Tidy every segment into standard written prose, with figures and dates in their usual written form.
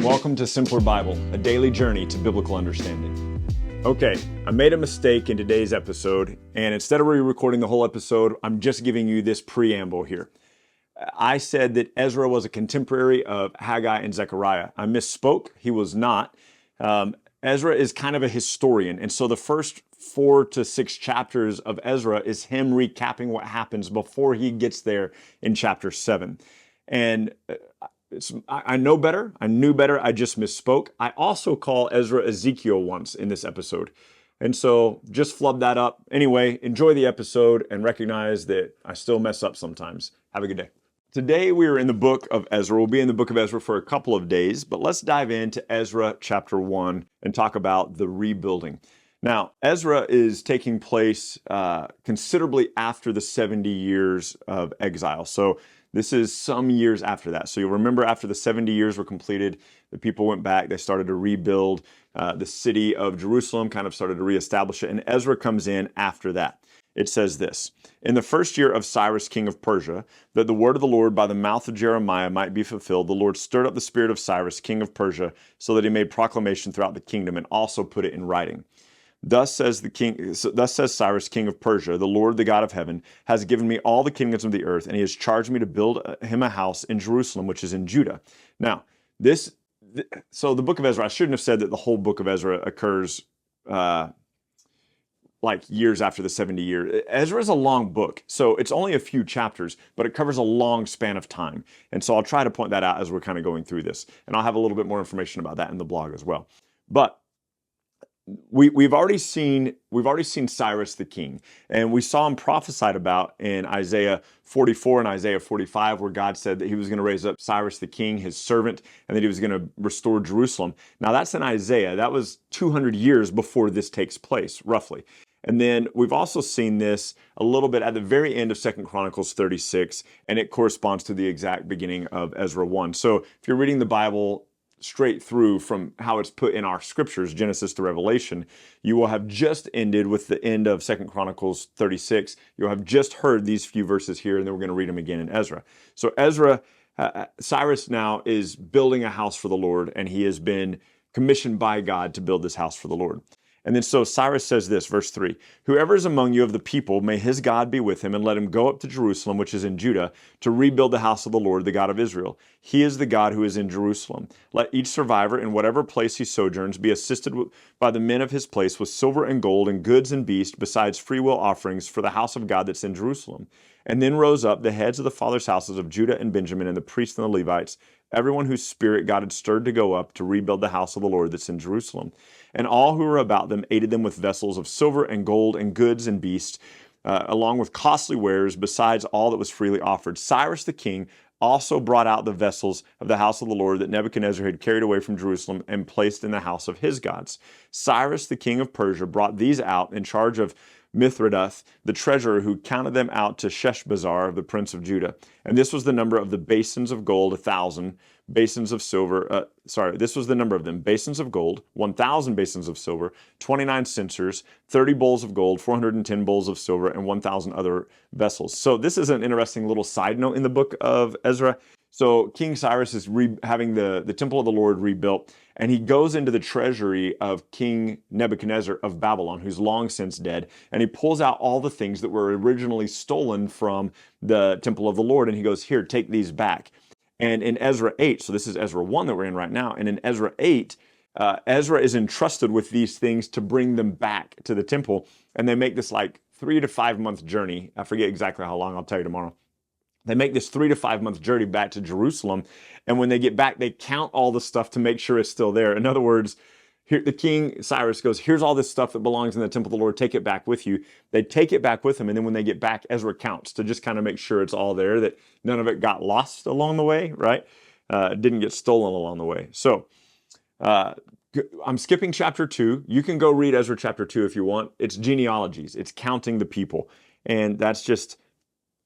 welcome to Simpler Bible, a daily journey to biblical understanding. Okay, I made a mistake in today's episode, and instead of re-recording the whole episode, I'm just giving you this preamble here. I said that Ezra was a contemporary of Haggai and Zechariah. I misspoke. He was not. Ezra is kind of a historian, and so the first 4 to 6 chapters of Ezra is him recapping what happens before he gets there in chapter 7. And I know better. I knew better. I just misspoke. I also call Ezra Ezekiel once in this episode. And so just flub that up. Anyway, enjoy the episode and recognize that I still mess up sometimes. Have a good day. Today we are in the book of Ezra. We'll be in the book of Ezra for a couple of days, but let's dive into Ezra chapter 1 and talk about the rebuilding. Now, Ezra is taking place considerably after the 70 years of exile. So this is some years after that. So you'll remember after the 70 years were completed, the people went back, they started to rebuild the city of Jerusalem, kind of started to reestablish it, and Ezra comes in after that. It says this, "In the first year of Cyrus, king of Persia, that the word of the Lord by the mouth of Jeremiah might be fulfilled, the Lord stirred up the spirit of Cyrus, king of Persia, so that he made proclamation throughout the kingdom and also put it in writing. Thus says Cyrus, king of Persia, the Lord, the God of heaven, has given me all the kingdoms of the earth, and he has charged me to build him a house in Jerusalem, which is in Judah." Now, so the book of Ezra, I shouldn't have said that the whole book of Ezra occurs like years after the 70 years. Ezra is a long book, so it's only a few chapters, but it covers a long span of time. And so I'll try to point that out as we're kind of going through this. And I'll have a little bit more information about that in the blog as well. But we've already seen Cyrus the king, and we saw him prophesied about in Isaiah 44 and Isaiah 45, where God said that he was going to raise up Cyrus the king, his servant, and that he was going to restore Jerusalem. Now that's in Isaiah. That was 200 years before this takes place, roughly. And then we've also seen this a little bit at the very end of 2 Chronicles 36, and it corresponds to the exact beginning of Ezra 1. So if you're reading the Bible straight through from how it's put in our scriptures, Genesis to Revelation, you will have just ended with the end of 2 Chronicles 36. You'll have just heard these few verses here, and then we're going to read them again in Ezra. So Cyrus now is building a house for the Lord, and he has been commissioned by God to build this house for the Lord. And then so Cyrus says this, verse 3, "Whoever is among you of the people, may his God be with him, and let him go up to Jerusalem, which is in Judah, to rebuild the house of the Lord, the God of Israel. He is the God who is in Jerusalem. Let each survivor in whatever place he sojourns be assisted by the men of his place with silver and gold and goods and beasts, besides freewill offerings for the house of God that's in Jerusalem." And then rose up the heads of the fathers' houses of Judah and Benjamin, and the priests and the Levites, everyone whose spirit God had stirred to go up to rebuild the house of the Lord that's in Jerusalem. And all who were about them aided them with vessels of silver and gold and goods and beasts, along with costly wares, besides all that was freely offered. Cyrus the king also brought out the vessels of the house of the Lord that Nebuchadnezzar had carried away from Jerusalem and placed in the house of his gods. Cyrus the king of Persia brought these out in charge of Mithridath, the treasurer, who counted them out to Sheshbazzar, the prince of Judah. And this was the number of the basins of gold, 1,000, basins of silver, this was the number of them, basins of gold, 1,000 basins of silver, 29 censers, 30 bowls of gold, 410 bowls of silver, and 1,000 other vessels. So this is an interesting little side note in the book of Ezra. So King Cyrus is having the temple of the Lord rebuilt, and he goes into the treasury of King Nebuchadnezzar of Babylon, who's long since dead, and he pulls out all the things that were originally stolen from the temple of the Lord, and he goes, "Here, take these back." And in Ezra 8, so this is Ezra 1 that we're in right now, and in Ezra 8, Ezra is entrusted with these things to bring them back to the temple, and they make this like 3 to 5 month journey. I forget exactly how long, I'll tell you tomorrow. They make this 3 to 5 month journey back to Jerusalem, and when they get back, they count all the stuff to make sure it's still there. In other words, here, the king Cyrus goes, "Here's all this stuff that belongs in the temple of the Lord, take it back with you." They take it back with them, and then when they get back, Ezra counts to just kind of make sure it's all there, that none of it got lost along the way, right? It didn't get stolen along the way. So I'm skipping chapter 2. You can go read Ezra chapter 2 if you want. It's genealogies. It's counting the people. And that's just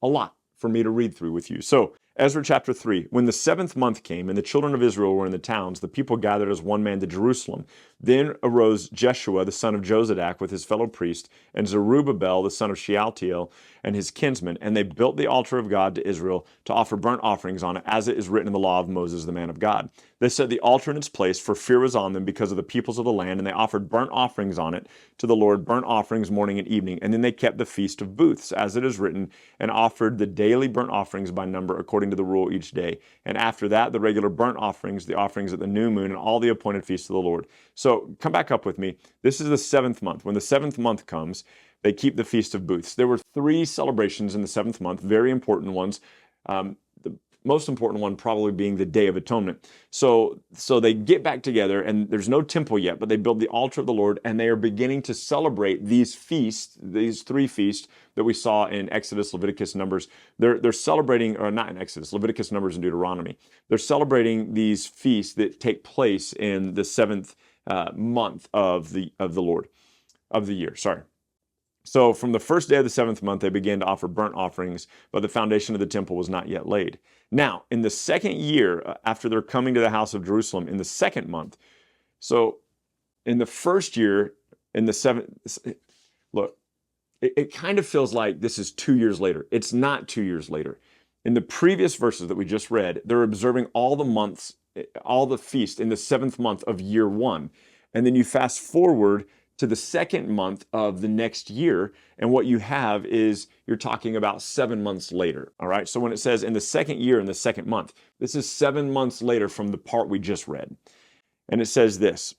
a lot for me to read through with you. So Ezra chapter 3. When the 7th month came and the children of Israel were in the towns, the people gathered as one man to Jerusalem. Then arose Jeshua, the son of Jozadak, with his fellow priest, and Zerubbabel, the son of Shealtiel, and his kinsmen. And they built the altar of God to Israel to offer burnt offerings on it, as it is written in the law of Moses, the man of God. They set the altar in its place, for fear was on them because of the peoples of the land, and they offered burnt offerings on it to the Lord, burnt offerings morning and evening. And then they kept the feast of booths, as it is written, and offered the daily burnt offerings by number according to the rule each day. And after that, the regular burnt offerings, the offerings at the new moon, and all the appointed feasts of the Lord. So come back up with me. This is the 7th month. When the 7th month comes, they keep the Feast of Booths. There were 3 celebrations in the 7th month, very important ones. The most important one probably being the Day of Atonement. So they get back together, and there's no temple yet, but they build the altar of the Lord, and they are beginning to celebrate these feasts, these 3 feasts that we saw in Exodus, Leviticus, Numbers. They're celebrating, or not in Exodus, Leviticus, Numbers, and Deuteronomy. They're celebrating these feasts that take place in the 7th month of the year. So from the first day of the 7th month, they began to offer burnt offerings, but the foundation of the temple was not yet laid. Now, in the 2nd year, after they're coming to the house of Jerusalem, in the 2nd month, so in the first year, in the 7th, look, it kind of feels like this is 2 years later. It's not 2 years later. In the previous verses that we just read, they're observing all the months, all the feast in the 7th month of year 1. And then you fast forward to the 2nd month of the next year, and what you have is you're talking about 7 months later, all right? So when it says in the 2nd year, in the 2nd month, this is 7 months later from the part we just read. And it says this,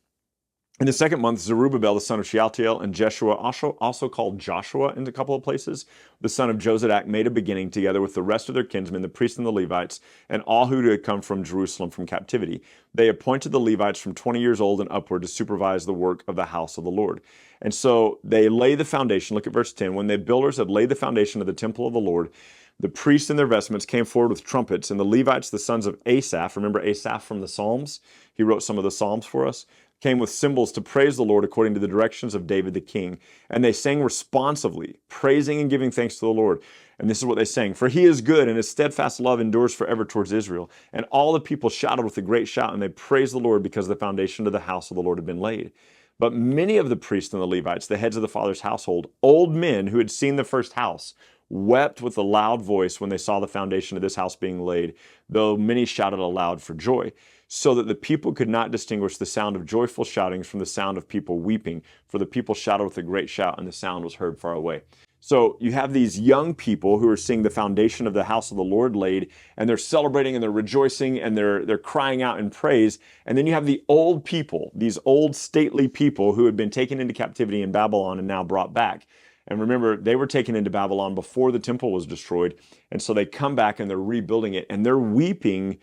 in the 2nd month, Zerubbabel, the son of Shealtiel, and Jeshua, also called Joshua in a couple of places, the son of Jozadak, made a beginning together with the rest of their kinsmen, the priests and the Levites, and all who had come from Jerusalem from captivity. They appointed the Levites from 20 years old and upward to supervise the work of the house of the Lord. And so they lay the foundation. Look at verse 10. When the builders had laid the foundation of the temple of the Lord, the priests in their vestments came forward with trumpets, and the Levites, the sons of Asaph, remember Asaph from the Psalms? He wrote some of the Psalms for us, came with cymbals to praise the Lord according to the directions of David the king. And they sang responsively, praising and giving thanks to the Lord. And this is what they sang. For he is good, and his steadfast love endures forever towards Israel. And all the people shouted with a great shout, and they praised the Lord because the foundation of the house of the Lord had been laid. But many of the priests and the Levites, the heads of the father's household, old men who had seen the first house, wept with a loud voice when they saw the foundation of this house being laid, though many shouted aloud for joy, so that the people could not distinguish the sound of joyful shoutings from the sound of people weeping, for the people shouted with a great shout, and the sound was heard far away. So you have these young people who are seeing the foundation of the house of the Lord laid, and they're celebrating and they're rejoicing and they're crying out in praise. And then you have the old people, these old stately people who had been taken into captivity in Babylon and now brought back. And remember, they were taken into Babylon before the temple was destroyed. And so they come back and they're rebuilding it, and they're weeping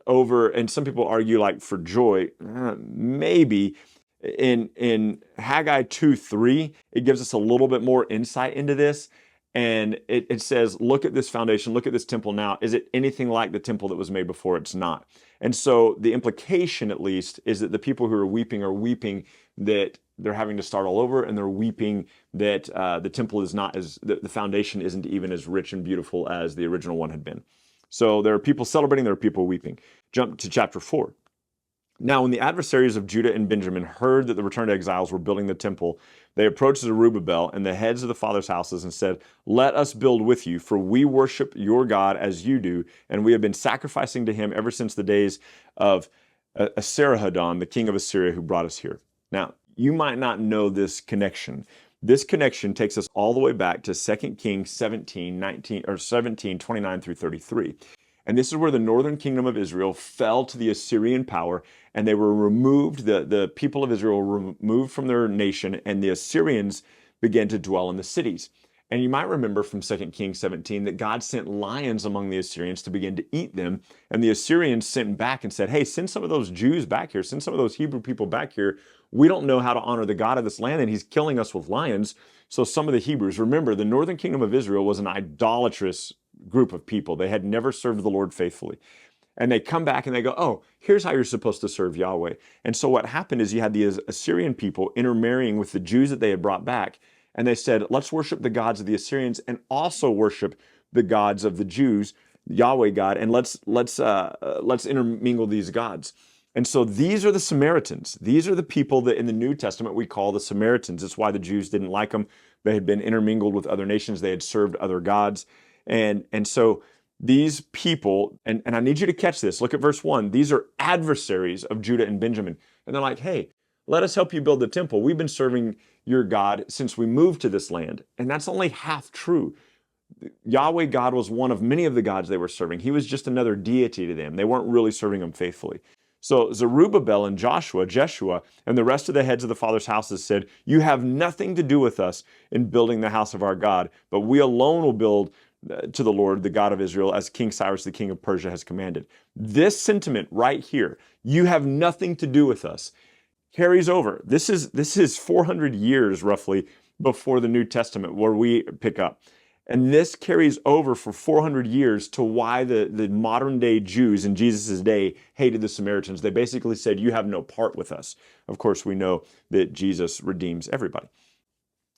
over, and some people argue like for joy, maybe. In Haggai 2:3, it gives us a little bit more insight into this. And it says, look at this foundation, look at this temple now. Is it anything like the temple that was made before? It's not. And so the implication, at least, is that the people who are weeping that they're having to start all over, and they're weeping that the temple is not as, the foundation isn't even as rich and beautiful as the original one had been. So there are people celebrating, there are people weeping. Jump to chapter 4. Now, when the adversaries of Judah and Benjamin heard that the returned exiles were building the temple, they approached Zerubbabel and the heads of the fathers' houses and said, "Let us build with you, for we worship your God as you do, and we have been sacrificing to him ever since the days of Esarhaddon, the king of Assyria, who brought us here." Now, you might not know this connection. This connection takes us all the way back to 2 Kings 17, 29 through 33. And this is where the northern kingdom of Israel fell to the Assyrian power, and they were removed, the people of Israel were removed from their nation, and the Assyrians began to dwell in the cities. And you might remember from 2 Kings 17 that God sent lions among the Assyrians to begin to eat them. And the Assyrians sent back and said, "Hey, send some of those Jews back here, send some of those Hebrew people back here. We don't know how to honor the God of this land, and he's killing us with lions." So some of the Hebrews, remember, the northern kingdom of Israel was an idolatrous group of people. They had never served the Lord faithfully. And they come back and they go, "Oh, here's how you're supposed to serve Yahweh." And so what happened is you had the Assyrian people intermarrying with the Jews that they had brought back. And they said, "Let's worship the gods of the Assyrians and also worship the gods of the Jews." Yahweh God, and let's intermingle these gods. And so these are the Samaritans. These are the people that in the New Testament we call the Samaritans. That's why the Jews didn't like them. They had been intermingled with other nations. They had served other gods. And so these people, and I need you to catch this. Look at verse 1. These are adversaries of Judah and Benjamin. And they're like, hey, let us help you build the temple. We've been serving your God since we moved to this land. And that's only half true. Yahweh God was one of many of the gods they were serving. He was just another deity to them. They weren't really serving him faithfully. So Zerubbabel and Jeshua, and the rest of the heads of the fathers' houses said, you have nothing to do with us in building the house of our God, but we alone will build to the Lord, the God of Israel, as King Cyrus, the king of Persia, has commanded. This sentiment right here, you have nothing to do with us, carries over. This is 400 years roughly before the New Testament where we pick up. And this carries over for 400 years to why the modern day Jews in Jesus' day hated the Samaritans. They basically said, you have no part with us. Of course, we know that Jesus redeems everybody.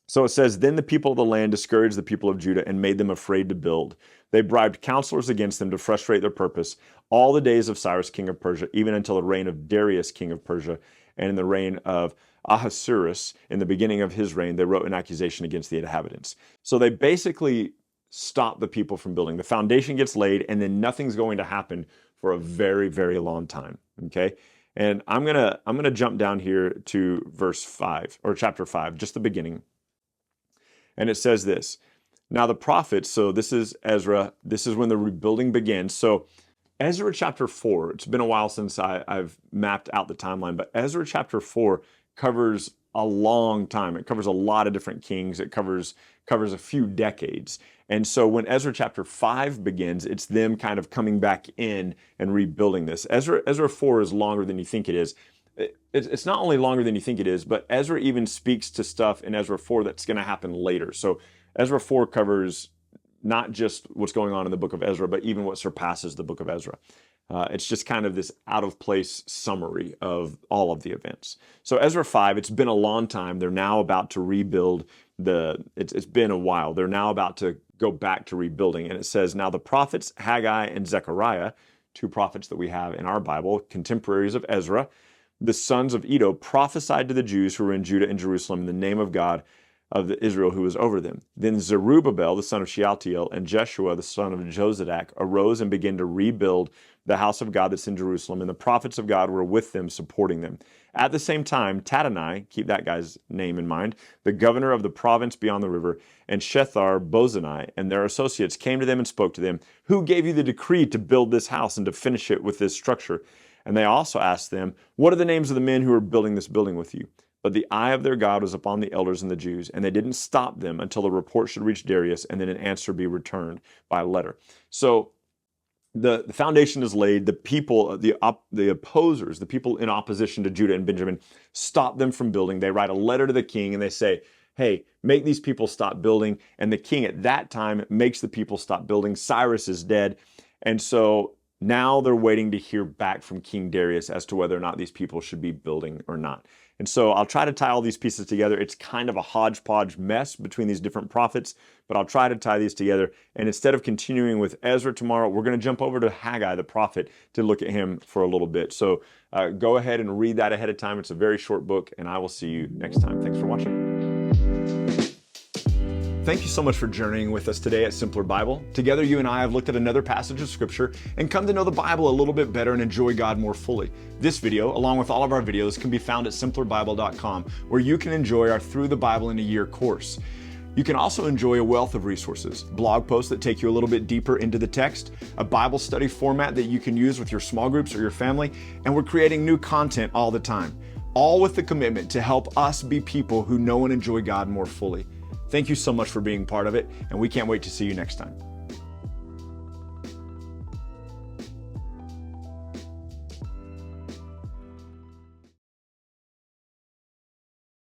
So it says, then the people of the land discouraged the people of Judah and made them afraid to build. They bribed counselors against them to frustrate their purpose all the days of Cyrus, king of Persia, even until the reign of Darius, king of Persia, and in the reign of Ahasuerus, in the beginning of his reign, they wrote an accusation against the inhabitants. So they basically stop the people from building. The foundation gets laid, and then nothing's going to happen for a very, very long time. Okay, and I'm gonna jump down here to verse 5 or chapter 5, just the beginning, and it says this. Now the prophets. So this is Ezra. This is when the rebuilding begins. So Ezra chapter 4. It's been a while since I've mapped out the timeline, but Ezra chapter 4 covers a long time. It covers a lot of different kings. It covers a few decades. And so when Ezra chapter 5 begins, it's them kind of coming back in and rebuilding this. Ezra 4 is longer than you think it is. It's not only longer than you think it is, but Ezra even speaks to stuff in Ezra 4 that's going to happen later. So Ezra 4 covers not just what's going on in the book of Ezra, but even what surpasses the book of Ezra. It's just kind of this out-of-place summary of all of the events. So Ezra 5, it's been a long time. They're now about to rebuild it's been a while. They're now about to go back to rebuilding. And it says, now the prophets Haggai and Zechariah, two prophets that we have in our Bible, contemporaries of Ezra, the sons of Iddo, prophesied to the Jews who were in Judah and Jerusalem in the name of God of Israel who was over them. Then Zerubbabel, the son of Shealtiel, and Jeshua, the son of Jozadak, arose and began to rebuild the house of God that's in Jerusalem, and the prophets of God were with them, supporting them. At the same time, Tatanai, keep that guy's name in mind, the governor of the province beyond the river, and Shethar-Bozenai and their associates came to them and spoke to them, who gave you the decree to build this house and to finish it with this structure? And they also asked them, what are the names of the men who are building this building with you? But the eye of their God was upon the elders and the Jews, and they didn't stop them until the report should reach Darius, and then an answer be returned by a letter. So the foundation is laid. The people, the opposers, the people in opposition to Judah and Benjamin, stop them from building. They write a letter to the king, and they say, hey, make these people stop building. And the king at that time makes the people stop building. Cyrus is dead. And so now they're waiting to hear back from King Darius as to whether or not these people should be building or not. And so I'll try to tie all these pieces together. It's kind of a hodgepodge mess between these different prophets, but I'll try to tie these together. And instead of continuing with Ezra tomorrow, we're going to jump over to Haggai, the prophet, to look at him for a little bit. So go ahead and read that ahead of time. It's a very short book, and I will see you next time. Thanks for watching. Thank you so much for journeying with us today at Simpler Bible. Together, you and I have looked at another passage of Scripture and come to know the Bible a little bit better and enjoy God more fully. This video, along with all of our videos, can be found at simplerbible.com, where you can enjoy our Through the Bible in a Year course. You can also enjoy a wealth of resources, blog posts that take you a little bit deeper into the text, a Bible study format that you can use with your small groups or your family, and we're creating new content all the time, all with the commitment to help us be people who know and enjoy God more fully. Thank you so much for being part of it, and we can't wait to see you next time.